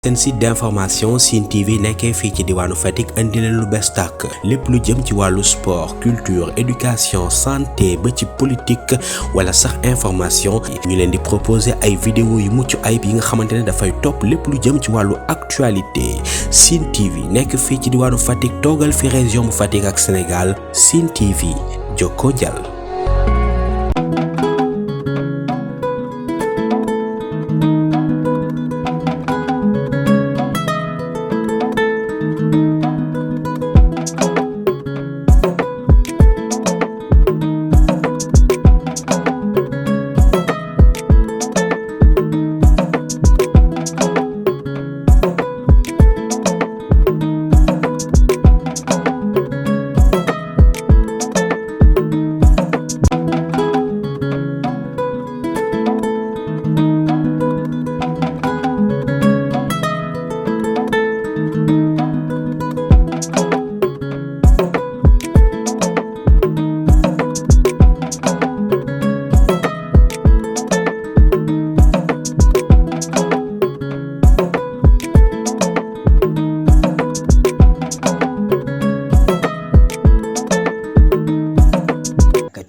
seen site d'information Sine TV nekkee fii ci diwaanu Fatick indi leen lu bees tàkk lépp lu jëm ci wàllu sport culture éducation santé ba ci politique wala sax information ñu leen di proposer ay vidéo yu mucc ayib yi nga xamante ne dafay topp lépp lu jëm ci wàllu actualité Sine TV nekk fii ci diwaanu Fatick toogal fi région bu Fatick ak Sénégal Sine TV jokkoo jàll.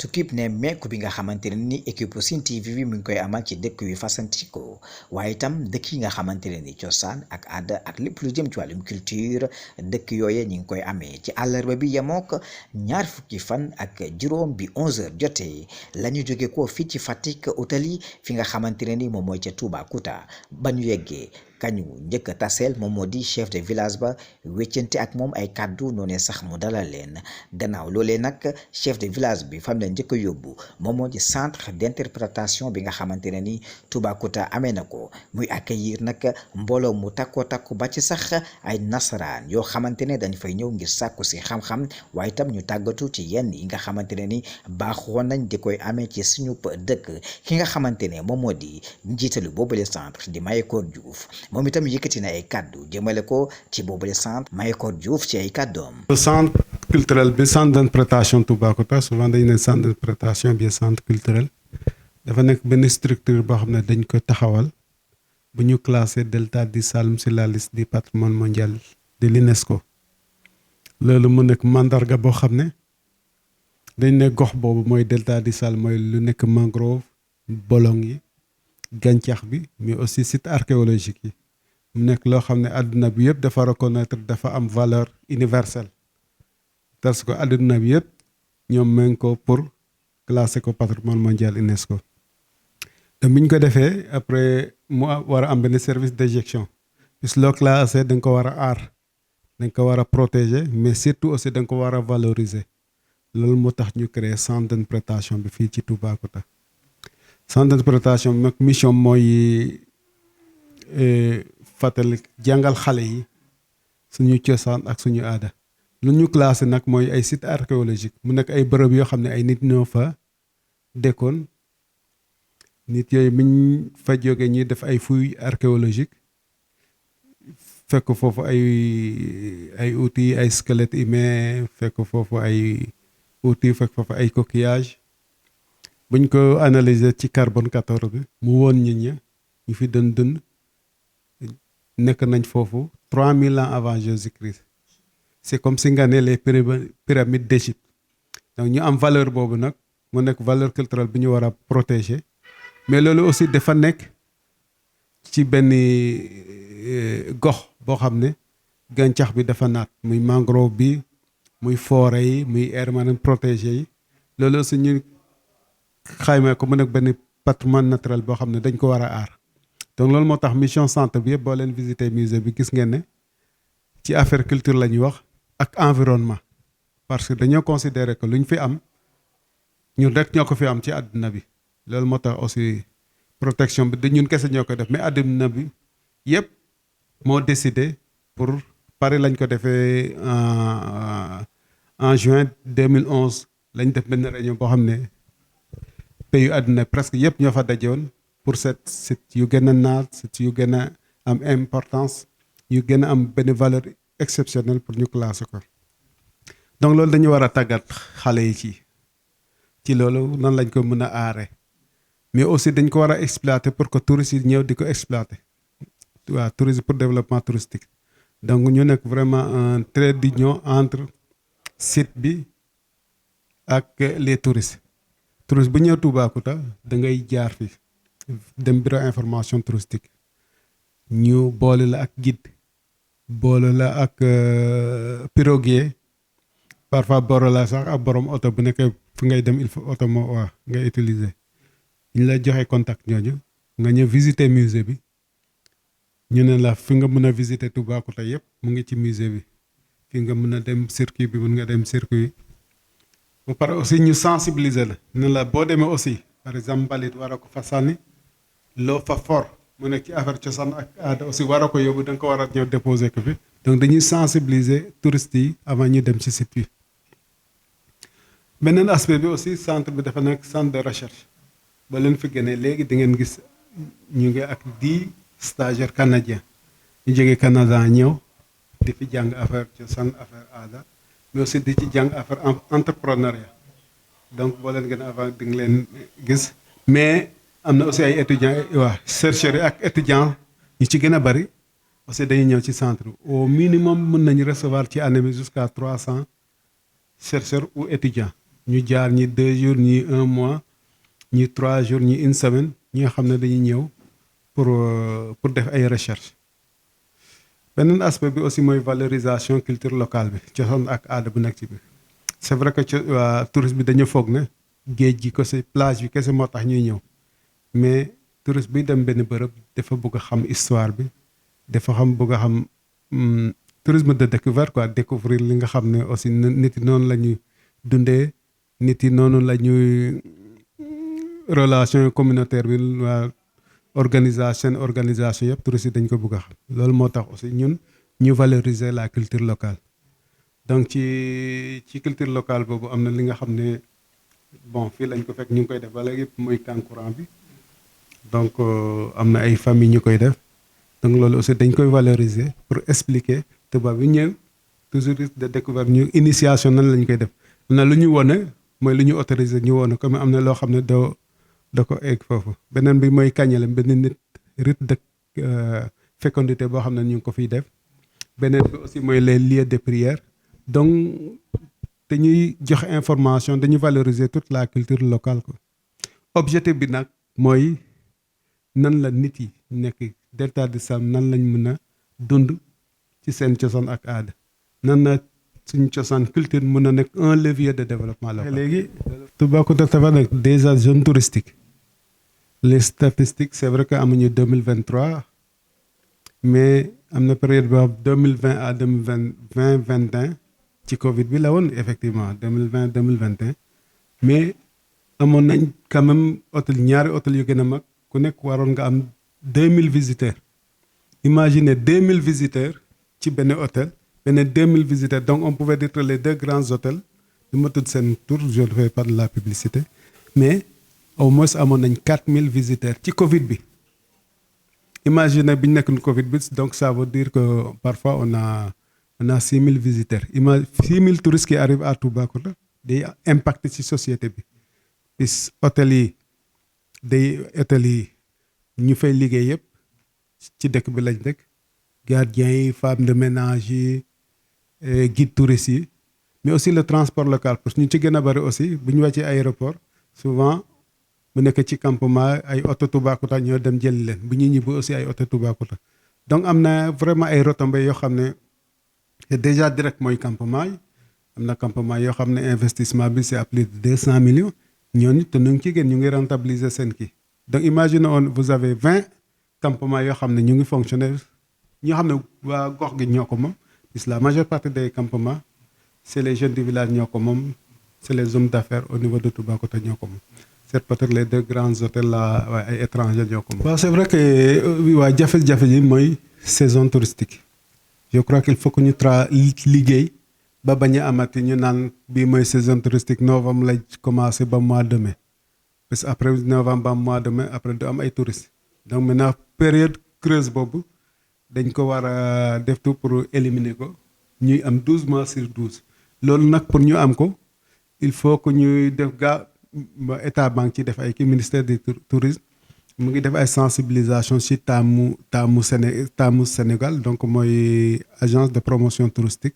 tukkib ne meeku bi nga xamante ne ni équipe Sine TV bi mu ngi koy amal ci dëkk yu fasantikoo waaye itam dëkk yi nga xamante ne ni cosaan ak aada ak lépp lu jëm ci wàllum culture dëkk yooye ñi ngi koy amee ci àllarba bi yemook ñaar fukki fan ak juróom bi 11h jotee la ñu jóge ko fii ci Fatick utali fi nga xamante ne ni moom mooy ca Toubacouta ba ñu yeggee kañu njëkk a taseel moom moo di chef de village ba weccante ak moom ay kàddu noonee sax mu dalal leen gannaaw loolee nag chef de village bi fam leen njëkk a yóbbu moom moo di centre d'interprétation bi nga xamante ne ni Toubacouta amee na ko muy accueillir nag mbooloo mu takkoo takku ba ci sax ay nasaraan yoo xamante ne dañ fay ñëw ngir sàkku si xam-xam waaye itam ñu tàggatu ci yenn yi nga xamante ne ni baaxoon nañ di koy amee ci suñu dëkk ki nga xamante ne moom moo di njiitalu boobule centre di Mayakor Diouf moom itam yëkkati na ay kàddu jëmale ko ci boobule centre Mayakor Diouf ci ay kàddoom. centre culturel bi centre d'interprétation Toubacouta souvent dañu ne centre d'interprétation bi centre culturel dafa nekk benn structure boo xam ne dañ ko taxawal bu ñu classé delta du Saloum sur la liste du patrimoine mondial de l'UNESCO loolu mu nekk mandarga boo xam ne dañ ne gox boobu mooy delta du Saloum mooy lu nekk mangrove bolong yi gàncax bi mais aussi site archéologique yi mu nekk loo xam ne àdduna bi yëpp dafa reconnaître dafa am valeur universelle parce que àdduna bi yëpp ñoom mën ko pour classer ko patrimoine mondial UNESCO te bu ñu ko defee après mu war a am benn service d'éjection puisque loo classé da nga ko war a aar da nga ko war a protéger mais surtout aussi da nga ko war a valoriser loolu moo tax ñu créer centre d'interprétation bi fii ci Toubacouta centre d'interprétation bi nag mission mooy fàttali jàngal xale yi suñu cosaan ak suñu aada lu ñu classé nag mooy ay site archéologique mu nekk ay bërëb yoo xam ne ay nit ñoo fa dëkkoon nit yooyu biñ fa jógee ñuy def ay fouilles archéologiques fekk foofu ay outils ay squelettes humains fekk foofu ay outils fekk foofu ay coquillages buñ ko analyser ci carbone 14 bi mu woon nit ñi ñu fi doon dund nekk nañ foofu 3000 ans avant Jésus-Christ c'est comme si nga ne les pyramides d'Égypte donc ñu am valeur boobu nag mu nekk valeur culturelle bi ñu war a protéger mais loolu aussi dafa nekk ci benn gox boo xam ne gàncax bi dafa naat muy mangrove bi muy forêt yi muy aire marine protégée yi loolu aussi ñu xayma ko mu nekk benn patrimoine naturel boo xam ne dañ ko war a aar donc loolu moo tax mission centre bi yëpp boo leen visiter musée bi gis ngeen ne ci affaire culture la ñuy wax ak environnement parce que dañoo considérer que lu ñu fi am ñun rek ñoo ko fi am ci àdduna bi loolu moo tax aussi protection bi ñun kese ñoo ko def mais àdduna bi yëpp moo décidé pour Paris lañ ko defee en juin 2011 lañ def benn réunion boo xam ne pays yu àdduna presque yëpp ñoo fa dajewoon pour cette site yu gën a naat site yu gën a am importance yu gën a am benn valeur exceptionnelle pour ñu classer ko donc loolu dañu war a tàggat xale yi ci loolu nan lañ ko mën a aare mais aussi dañ ko war a exploiter pour que touristes yi ñëw di ko exploiter tourisme pour développement touristique donc ñu nekk vraiment un trait d'union entre site bi ak les touristes bu ñëw Toubacouta da ngay jaar fi dem bureau information touristique ñu boole la ak guide boole la ak piroguier parfois boole la sax ak borom oto bu nekkee fu ngay dem il faut oto moo ngay utiliser ñu la joxe contact ñooñu nga ñëw visiter musée bi ñu ne la fi nga mën a visiter Toubacouta yëpp mu ngi ci musée bi fi nga mën a dem circuit bi mën nga dem circuit ba pare aussi ñu sensibiliser la ne la boo demee aussi par exemple mbalit war a ko fa sànni loo fa for mu nekk ci affaire cosaan ak aada aussi war a ko yóbbu da nga ko war a ñëw déposer ko fi donc dañuy sensibiliser touristes yi avant ñu dem ci site bi. beneen aspect bi aussi centre bi dafa nekk centre de recherche ba leen fi génnee léegi di ngeen gis ñu ngi ak 10 stagiaires canadiens ñu jógee Canada ñëw di fi jàng affaire cosaan affaire aada mais aussi di ci jàng affaire entrepreneuriat donc boo leen gën a avant di nga leen gis mais am na aussi ay étudiants chercheurs yi ak étudiants ñu ci gën a bari aussi dañuy ñëw ci centre bi au minimum mën nañu recevoir ci année bi jusqu'à 300 chercheurs ou étudiants ñu jaar ñi 2 jours ñi 1 mois ñi 3 jours ñi 1 semaine ñi nga xam ne dañuy ñëw pour def ay recherche beneen aspect bi aussi mooy valorisation culture locale bi cosaan ak aada bu nekk ci bi c'est vrai que touriste bi dañu foog ne géej gi ko si plage bi kese moo tax ñuy ñëw mais touriste bi dem benn bërëb dafa bëgg a xam histoire bi dafa bëgg a xam tourisme de découverte quoi découvrir li nga xam ne aussi nit yi noonu la ñuy dundee nit yi noonu la ñuy relation communautaire bi organisation yëpp touristes yi dañ ko bëgg a xam loolu moo tax aussi ñun ñu valoriser la culture locale donc ci culture locale boobu am na li nga xam ne bon fii lañ ko fekk ñu ngi koy def ba léegi muy kankurang bi donc am na ay famille ñu koy def donc loolu aussi dañ koy valoriser pour expliquer tubaab bi ñëw toujours de découverte ñu initiation nan lañ koy def am na lu ñu wone mooy lu ñu autorisé ñu wone comme am na loo xam ne da ko egg foofu beneen bi mooy kañale benn nit rite de fécondité boo xam ne ñu ngi ko fiy def beneen bi aussi mooy les lieux de prière donc dañuy joxe information dañuy valoriser toute la culture locale quoi objectif bi nag mooy nan la nit yi nekk delta du Saloum nan lañ mën a dund ci seen cosaan ak aada nan la suñ cosaan culture mën a nekk un levier de développement local. léegi Toubacouta dafa nekk déjà zone touristique les statistiques c'est vrai que amuñu 2023 mais am na période boobu 2020 à 2021 ci Covid bi la woon effectivement 2020 2021 mais amoon nañ quand même ñaari hôtel yu gën a mag ku nekk waroon nga am 2000 visiteurs imaginez 2000 visiteurs ci benn hôtel benn 2000 visiteurs donc on pouvait dire que les 2 grands hôtels du ma tudd seen tour je ne fais pas de la publicité mais au moins amoon nañ 4000 visiteurs ci Covid bi imaginez bi ñu nekk Covid bi donc ça veut dire que parfois on a 6000 visiteurs 6000 touristes qui arrivent à Toubacouta day impacté ci société bi puis hôtel yi ñu fay liggéey yëpp ci dëkk bi lañ dëkk gardiens yi femmes de ménage yi guide touristes yi mais aussi le transport local parce que ñu ci gën a bari aussi bu ñu wàccee aéroport souvent bu nekk ci campement ay oto Toubacouta ñoo dem jëli leen bu ñuy ñibbi aussi ay oto Toubacouta donc am na vraiment ay retombées yoo xam ne déjà direct mooy campement yi am na campement yoo xam ne investissement bi c'est à plus de 200 millions ñooñu te ñu ngi ci gën ñu ngi rentabiliser seen kii donc imaginez vous avez 20 campements yoo xam ne ñu ngi fonctionner ñoo xam ne waa gox gi ñoo ko moom puisque la majeure partie des campements c'est les jeunes du village ñoo ko moom c'est les hommes d'affaires au niveau de Toubacouta ñoo ko moom c'est peut-être les 2 grands hôtels là waaye ay étrangers ñoo ko moom. waaw c'est vrai que waa jafe-jafe yi mooy saison touristique je crois qu'il faut que ñu liggéey ba bañ a amati ñu naan bii mooy saison touristique novembre lay commencer ba mois de mai parce que après novembre ba mois de mai après du am ay touristes donc maintenant période creuse boobu dañ ko war a def tout pour éliminer ko ñuy am 12 mois sur 12 loolu nag pour ñu am ko il faut que ñuy def état banque ci def ay kii ministère du tourisme mu ngi def ay sensibilisation ci taamu Sénégal donc mooy agence de promotion touristique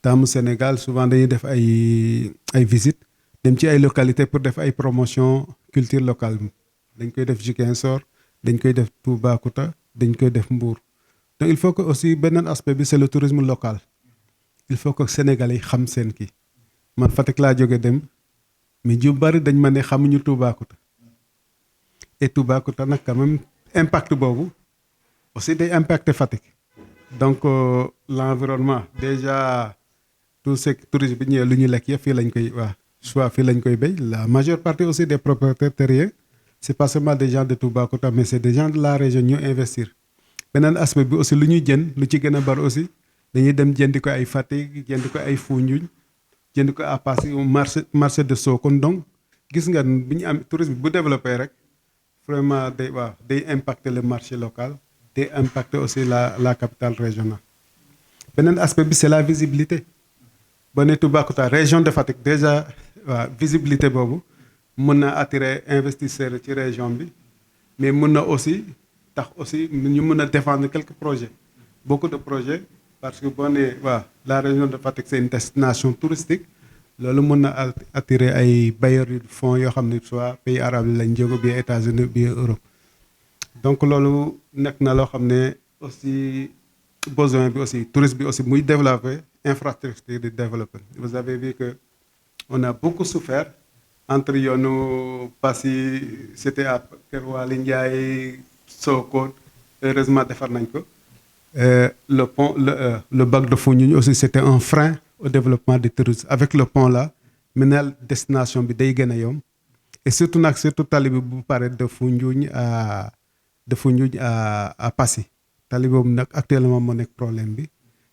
taamu Sénégal souvent dañuy def ay visites dem ci ay localités pour def ay promotion culture locale dañ koy def Ziguinchor dañ koy def Toubacouta dañ koy def Mbour donc il faut que aussi beneen aspect bi c'est le tourisme local il faut que Sénégalais yi xam seen kii man Fatick laa jóge dem mais ñu bari dañ ma ne xamuñu Toubacouta et Toubacouta nag quand même impact boobu aussi day impacter Fatick donc l'environnement déjà tout ce tourisme bi ñëwee lu ñu lekk yëpp fii lañ koy soit fii lañ koy béy la majeure partie aussi des propriétaires terriens c'est pas seulement des gens de Toubacouta mais c'est des gens de la région ñu investir beneen aspect bi aussi lu ñuy jënd lu ci gën a bari aussi dañuy dem jëndi ko ay Fatick jëndi ko ay Foundiougne jëndi ko à Passy marché de Sokone donc gis nga bu ñu am tourisme bu développé rek vraiment day impacter le marché local day impacter aussi la capitale régionale beneen aspect bi c'est la visibilité boo nee Toubacouta région de Fatick déjà visibilité boobu mën na attirer investisseurs ci région bi mais mën na aussi tax aussi ñu mën a défendre quelques projets beaucoup de projets parce que boo nee la région de Fatick c'est une destination touristique loolu mën na attirer ay bailleurs de fonds yoo xam ne soit pays arabes lañ jóge bien États-Unis bien Europe donc loolu nekk na loo xam ne aussi besoin bi aussi tourisme bi aussi muy développer infrastructure de développer vous avez vu que on a beaucoup souffert entre yoonu Passy c'était à Kër Waly Ndiaye Sokone heureusement defar nañ ko le pont le bac de Foundiougne aussi c'était un frein au développement du tourisme avec le pont là maintenant destination bi day gën a yomb et surtout tali bi bu pare de Foundiougne à Passy tali boobu nag actuellement moo nekk problème bi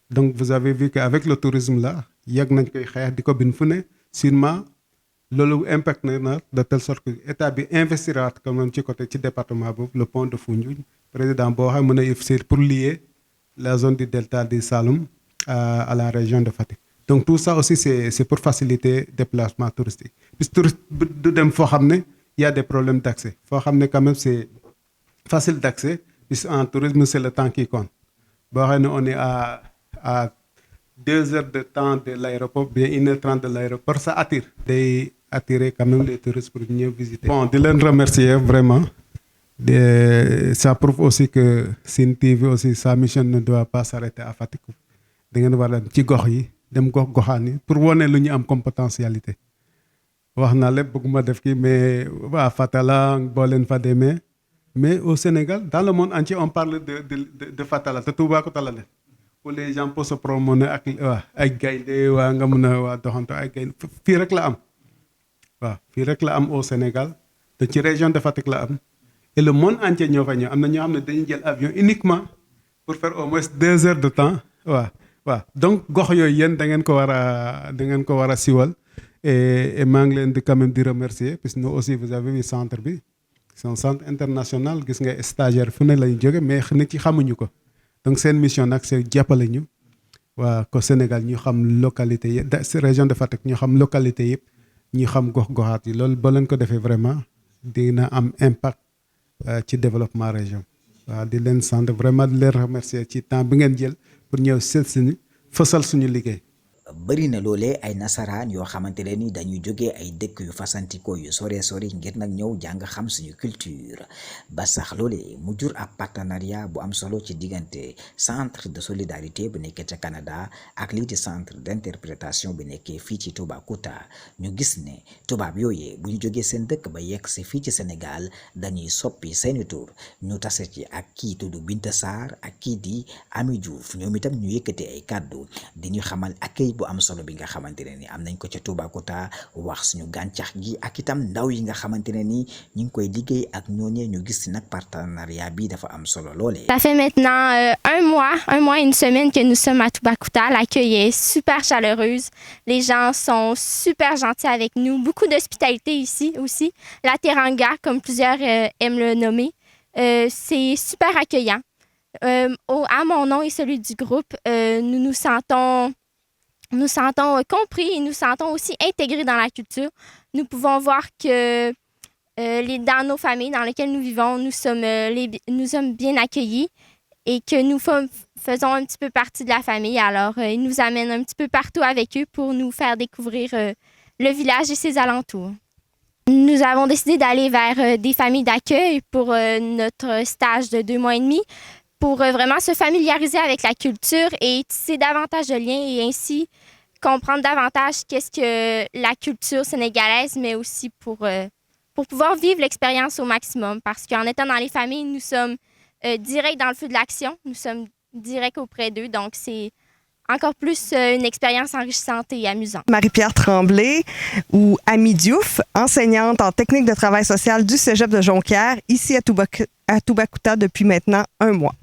donc vous avez vu que avec le tourisme là yàgg nañ koy xeex di ko bind fu ne sûrement loolu impact na de telle sorte que état bi investira quand même ci côté ci département boobu le pont de Foundiougne président boo xam mën a c'est pour lier la zone du delta du Saloum à la région de Fatick donc tout ça aussi c'est pour faciliter déplacement touristique puisque touriste du dem foo xam ne y a des problèmes d'accès foo xam ne quand même c'est facile d'accès puisque en tourisme c'est le temps qui compte boo xam ne on est à 2 heures de temps de l'aéroport bien 1h30 de l'aéroport ça attire day attirer quand même les touristes pour ñëw visiter. Bon di leen remercier vraiment ça prouve aussi que Sine TV aussi sa mission ne doit pas s'arrêter à Fatick da ngeen war a dem ci gox yi dem goxaan yi pour wane lu ñu am comme potentialité wax naa lépp bëgguma def kii mais Fatala boo leen fa demee mais au Sénégal dans le monde entier on parle de Fatala te Toubacouta la def où les gens peuvent se promener ak ay gaynde nga mën a doxanto ay gaynde fii rek la am fii rek la am au Sénégal te ci région de Fatick la am et le monde entier ñoo fa ñëw am na ñoo xam ne dañuy jël avion uniquement pour faire au moins 2 heures de temps donc gox yooyu yéen da ngeen ko war a siwal et maa ngi leen di quand même di remercier puisque nous aussi vous avez vu centre bi c'est un centre international gis nga stagiaire fu ne lañu jóge mais nit yi xamuñu ko donc seen mission nag c'est jàppale ñu ko Sénégal ñu xam localité yi région de Fatick ñu xam localité yëpp ñu xam gox-goxaat yi loolu ba leen ko defee vraiment dina am impact ci développement région di leen sant vraiment di leen remercier ci temps bi ngeen jël pour ñëw seet suñu fësal suñu liggéey. bëri na loolee ay nasaraan yoo xamante ne ni dañuy jógee ay dëkk yu fasantikoo yu sore ngir nag ñëw jàng xam suñu culture ba sax loolee mu jur ab partenariat bu am solo ci diggante centre de solidarité bu nekkee ca Canada ak lii di centre d'interprétation bi nekkee fii ci Toubacouta ñu gis ne tubaab yooyee bu ñu jógee seen dëkk ba yegg si fii ci Sénégal dañuy soppi seeni tur ñu tase ci ak kii tudd Binta Sarr ak kii di Ami Diouf ñoom itam ñu yëkkati ay kàddu di ñu xamal accueil bu am solo bi nga xamante ne ni am nañ ko ca Toubacouta wax suñu gàncax gi ak itam ndaw yi nga xamante ne ni ñu ngi koy liggéey ak ñooñee ñu gis nag partenariat bi dafa am solo loolee. Ça fait maintenant un mois et une semaine que nous sommes à Toubacouta. L'accueil est super chaleureuse. Les gens sont super gentils avec nous. Beaucoup d'hospitalité ici aussi. La Teranga, comme plusieurs aiment le nommer, c'est super accueillant. À mon nom et celui du groupe, nous nous sentons compris et nous sentons aussi intégrés dans la culture. Nous pouvons voir que dans nos familles dans lesquelles nous vivons, nous sommes bien accueillis et que nous faisons un petit peu partie de la famille. Alors, ils nous amènent un petit peu partout avec eux pour nous faire découvrir le village et ses alentours. Nous avons décidé d'aller vers des familles d'accueil pour notre stage de 2 mois et demi pour vraiment se familiariser avec la culture et tisser davantage de liens et ainsi comprendre davantage qu'est-ce que la culture sénégalaise, mais aussi pour pouvoir vivre l'expérience au maximum. Parce qu'en étant dans les familles, nous sommes directs dans le feu de l'action, nous sommes directs auprès d'eux, donc c'est encore plus une expérience enrichissante et amusante. Marie-Pierre Tremblay, ou Amy Diouf, enseignante en technique de travail social du Cégep de Jonquière, ici à Toubacouta depuis maintenant 1 mois.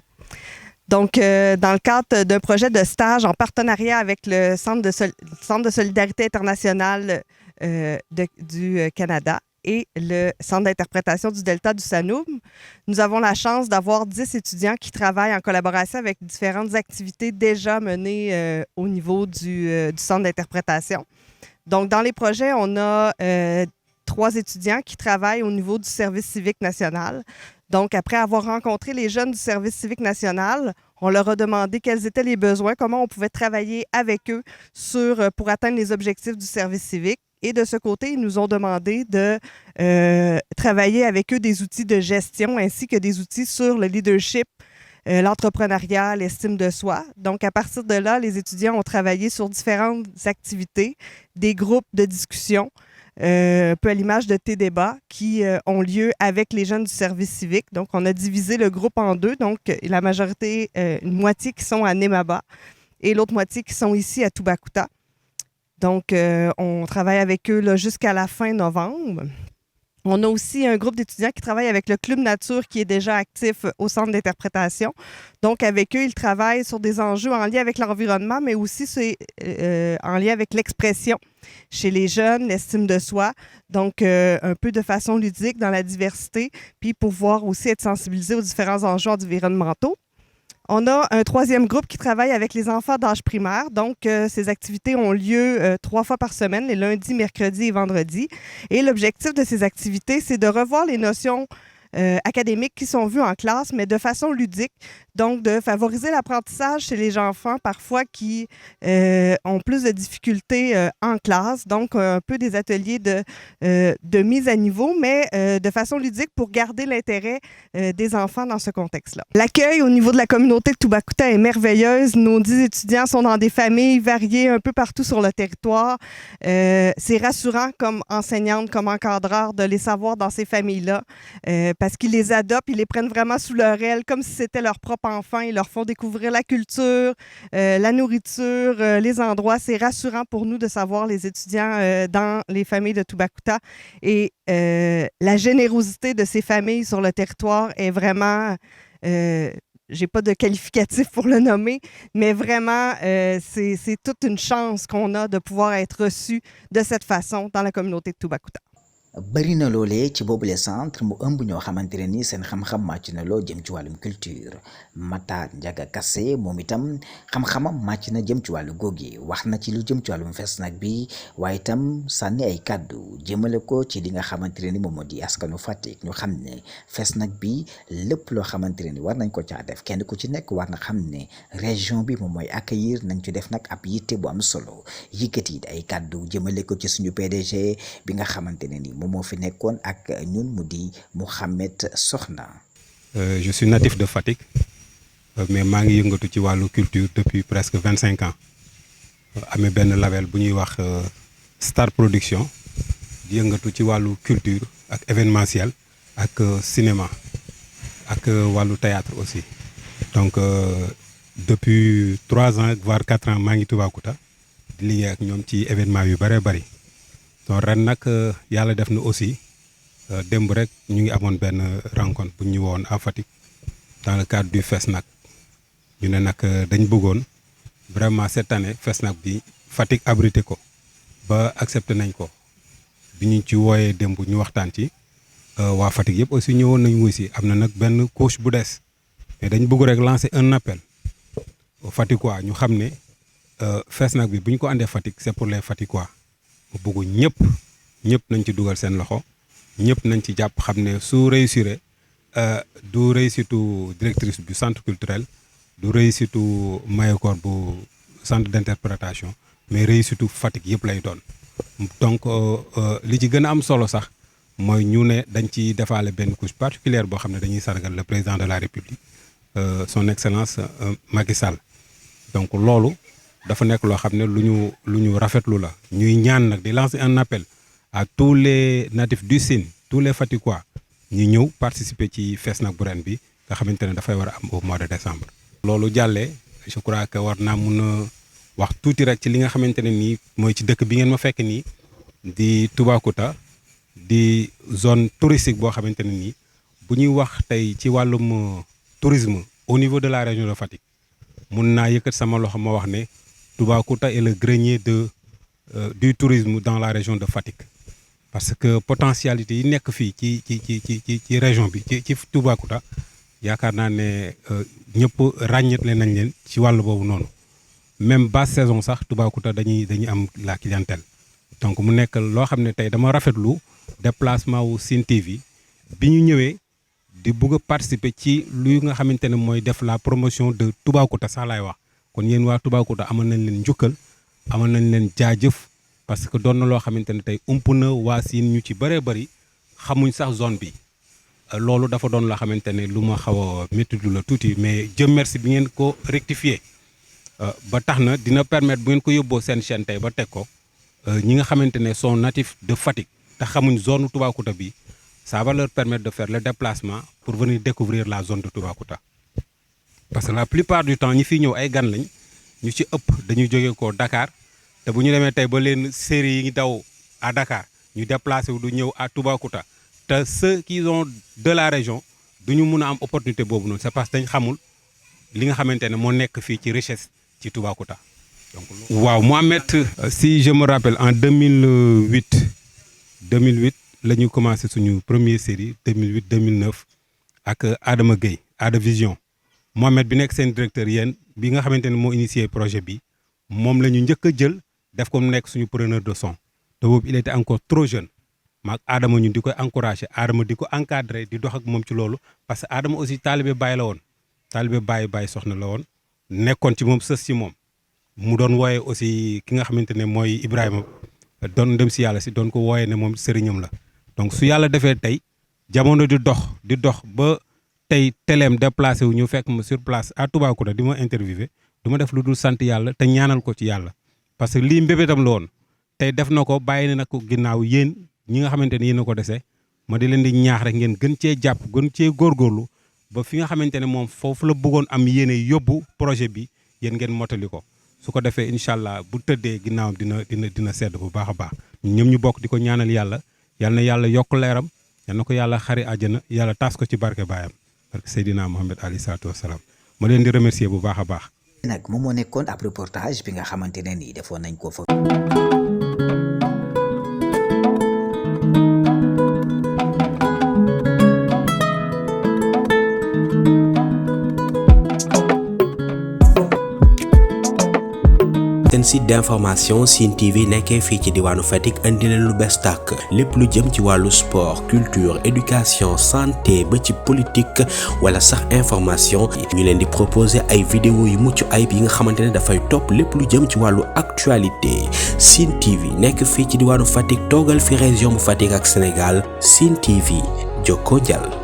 Donc, dans le cadre d'un projet de stage en partenariat avec le Centre de solidarité internationale du Canada et le Centre d'interprétation du Delta du Sanoum, nous avons la chance d'avoir 10 étudiants qui travaillent en collaboration avec différentes activités déjà menées au niveau du Centre d'interprétation. Donc, dans les projets, on a 3 étudiants qui travaillent au niveau du service civique national. Donc, après avoir rencontré les jeunes du service civique national, on leur a demandé quels étaient les besoins, comment on pouvait travailler avec eux pour atteindre les objectifs du service civique. Et de ce côté, ils nous ont demandé de travailler avec eux des outils de gestion ainsi que des outils sur le leadership, l'entrepreneuriat, l'estime de soi. Donc, à partir de là, les étudiants ont travaillé sur différentes activités, des groupes de discussion, un peu à l'image de tes débats qui ont lieu avec les jeunes du service civique. Donc, on a divisé le groupe en 2. Donc, la majorité, une moitié qui sont à Nemaba et l'autre moitié qui sont ici à Toubacouta. Donc, on travaille avec eux là, jusqu'à la fin novembre. On a aussi un groupe d'étudiants qui travaille avec le Club Nature qui est déjà actif au centre d'interprétation. Donc, avec eux, ils travaillent sur des enjeux en lien avec l'environnement, mais aussi en lien avec l'expression chez les jeunes, l'estime de soi. Donc, un peu de façon ludique dans la diversité, puis pouvoir aussi être sensibilisé aux différents enjeux environnementaux. On a un 3e groupe qui travaille avec les enfants d'âge primaire. Donc, ces activités ont lieu 3 fois par semaine, les lundis, mercredis et vendredis. Et l'objectif de ces activités, c'est de revoir les notions académiques qui sont vues en classe, mais de façon ludique. Donc, de favoriser l'apprentissage chez les enfants parfois qui ont plus de difficultés en classe. Donc, un peu des ateliers de mise à niveau, mais de façon ludique pour garder l'intérêt des enfants dans ce contexte-là. L'accueil au niveau de la communauté de Toubacouta est merveilleuse. Nos 10 étudiants sont dans des familles variées un peu partout sur le territoire. C'est rassurant comme enseignante, comme encadreur de les savoir dans ces familles-là parce qu'ils les adoptent, ils les prennent vraiment sous leur aile comme si c'était leur propre enfant. Ils leur font découvrir la culture, la nourriture, les endroits. C'est rassurant pour nous de savoir les étudiants dans les familles de Toubacouta. Et la générosité de ces familles sur le territoire est vraiment... j'ai pas de qualificatif pour le nommer, mais vraiment, c'est toute une chance qu'on a de pouvoir être reçu de cette façon dans la communauté de Toubacouta. bari na loolee ci boobule centre mu ëmb ñoo xamante ne ni seen xam-xam màcc na loo jëm ci wàllum culture. Matar Ndiaga Kassé moom itam xam-xamam màcc na jëm ci wàllu googi wax na ci lu jëm ci wàllum Fesnac bi waaye itam sànni ay kàddu jëmale ko ci li nga xamante ne ni moom moo di askanu Fatick ñu xam ne Fesnac bi lépp loo xamante ne ni war nañ ko caa def kenn ku ci nekk war na xam ne région bi moom mooy accueillir nañ ci def nag ab yitte bu am solo yëkkati ay kàddu jëmale ko ci suñu PDG bi nga xamante ne ni moo fi nekkoon ak ñun mu di Mouhamed Sokhna. Je suis natif de Fatick mais maa ngi yëngatu ci wàllu culture depuis presque 25 ans amee benn label bu ñuy wax Star Production di yëngatu ci wàllu culture ak événementiel ak cinéma ak wàllu théâtre aussi donc depuis 3 ans voire 4 ans maa ngi Toubacouta di liggéey ak ñoom ci événement yu bëree bëri. donc ren nag yàlla def na aussi démb rek ñu ngi amoon benn rencontre bu ñu woon à Fatick dans le cadre du Fesnac ñu ne nag dañ bëggoon vraiment cette année Fesnac bi Fatick abrité ko ba accepté nañ ko bi ñu ci wooyee démb ñu waxtaan ci waa Fatick yëpp aussi ñëwoon nañ wuy si am na nag benn couche bu des mais dañ bëgg rek lancer un appel aux Fatickois ñu xam ne Fesnac bi bu ñu ko andee Fatick c'est pour les Fatickois. bëgg ñëpp nañ ci dugal seen loxo ñëpp nañ ci jàpp xam ne su réussir du réussitu directrice du centre culturel du réussitu Mayakor bu centre d'interprétation mais réussitu Fatick yëpp lay doon donc li ci gën a am solo sax mooy ñu ne dañ ci defaale benn couche particulière boo xam ne dañuy sargal le président de la République son excellence Macky Sall donc loolu dafa nekk loo xam ne lu ñu rafetlu la ñuy ñaan nag di lancer un appel à tous les natifs du Sine tous les Fatickois ñu ñëw participer ci Fesnac bu ren bi nga xamante ne dafay war a am au mois de décembre. loolu jàllee je crois que war naa mun a wax tuuti rek ci li nga xamante ne nii mooy ci dëkk bi ngeen ma fekk nii di Toubacouta di zone touristique boo xamante ne nii bu ñuy wax tey ci wàllum tourisme au niveau de la région de Fatick mun naa yëkkat sama loxo ma wax ne Toubacouta est le grenier du tourisme dans la région de Fatick parce que potentialité yi nekk fii ci région bi ci Toubacouta yaakaar naa ne ñëpp ràññetle nañ leen ci wàll boobu noonu même basse saison sax Toubacouta dañuy am la clientèle donc mu nekk loo xam ne tey dama rafetlu déplacement wu Sine TV bi ñu ñëwee di bugg a participer ci lu nga xamante ne mooy def la promotion de Toubacouta sax laay wax kon yéen waa Toubacouta amal nañ leen njukkal amal nañ leen jaajëf parce que doon na loo xamante ne tey ump na waa Sine ñu ci bëree bëri xamuñ sax zone bi loolu dafa doon loo xamante ne lu ma xaw a métti la tuuti mais Dieu merci bi ngeen ko rectifier ba tax na dina permettre bu ngeen ko yóbboo seen chaîne tey ba teg ko ñi nga xamante ne sont natifs de Fatick te xamuñ zone Toubacouta bi ça va leur permettre de faire le déplacement pour venir découvrir la zone de Toubacouta parce que la plupart du temps ñi fiy ñëw ay gan lañ ñu ci ëpp dañuy jógee ko Dakar te bu ñu demee tey ba leen série yi daw à Dakar ñu déplacé wu du ñëw à Toubacouta te ceux qui sont de la région du ñu mun a am opportunité boobu noonu c'est parce que dañ xamul li nga xamante ne moo nekk fii ci richesse ci Toubacouta. donc waaw Mohamed si je me rappelle en 2008 la ñu commencé suñu première série 2009 ak Adama Gueye Ada Vision Mohamed bi nekk seen directeur yéen bi nga xamante ne moo initié projet bi moom la ñu njëkk a jël def ko mu nekk suñu preneur de son te boobu il était encore trop jeune maag Adama ñun di koy encouragé Adama di ko encadré di dox ak moom ci loolu parce que Adama aussi taalibe Baye la woon taalibe Baye soxna la woon nekkoon ci moom sës ci moom mu doon wooye aussi ki nga xamante ne mooy Ibrahima doon dem si yàlla si doon ko wooye ne moom sëriñam la donc su yàlla defee tey jamono di dox ba tey teleem déplacé wu ñu fekk ma sur place à Toubacouta di ma interviewé du ma def lu dul sant yàlla te ñaanal ko ci yàlla parce que lii mbébétam la woon tey def na ko bàyyi na ko ginnaaw yéen ñi nga xamante ne yéen a ko dese ma di leen di ñaax rek ngeen gën cee jàpp gën cee góorgóorlu ba fi nga xamante ne moom foofu la bëggoon am yéene yóbbu projet bi yéen ngeen motali ko su ko defee incha allah bu tëddee ginnaawam dina sedd bu baax a baax ñoom ñu bokk di ko ñaanal yàlla na yàlla yokk leeram yal na ko yàlla xari àjjana yàlla taas ko ci barke baayam barke Seydina Mohamed alayhi salaatu wasalaam ma leen di remercier bu baax a baax. nag moom moo nekkoon ab reportage bi nga xamante ne nii defoon nañ ko fa. seen site d'information Sine TV nekkee fii ci diwaanu Fatick indi leen lu bees tàkk lépp lu jëm ci wàllu sport culture éducation santé ba ci politique wala sax information ñu leen di proposer ay vidéo yu mucc ayib yi nga xamante ne dafay topp lépp lu jëm ci wàllu actualité Sine TV nekk fii ci diwaanu Fatick toogal fi région bu Fatick ak Sénégal Sine TV jokkoo jàll.